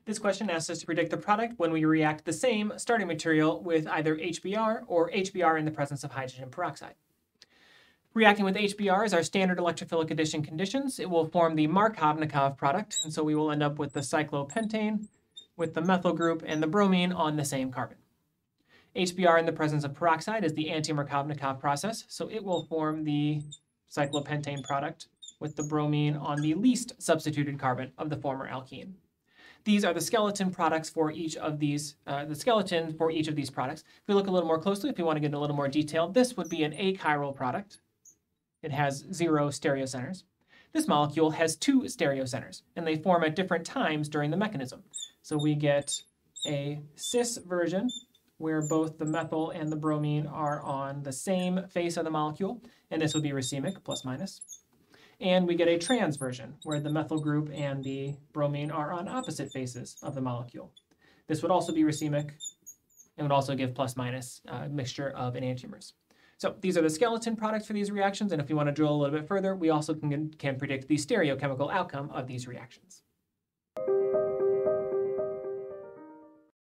This question asks us to predict the product when we react the same starting material with either HBr or HBr in the presence of hydrogen peroxide. Reacting with HBr is our standard electrophilic addition conditions. It will form the Markov-Nikov product, and so we will end up with the cyclopentane with the methyl group and the bromine on the same carbon. HBr in the presence of peroxide is the anti-Markov-Nikov process, so it will form the cyclopentane product with the bromine on the least substituted carbon of the former alkene. These are the skeleton products for each of these, products. If we look a little more closely, if you want to get a little more detail, this would be an achiral product. It has 0 stereocenters. This molecule has 2 stereocenters, and they form at different times during the mechanism. So we get a cis version, where both the methyl and the bromine are on the same face of the molecule, and this would be racemic, plus minus. And we get a trans version, where the methyl group and the bromine are on opposite faces of the molecule. This would also be racemic, and would also give plus minus mixture of enantiomers. So these are the skeleton products for these reactions, and if you want to drill a little bit further, we also can predict the stereochemical outcome of these reactions.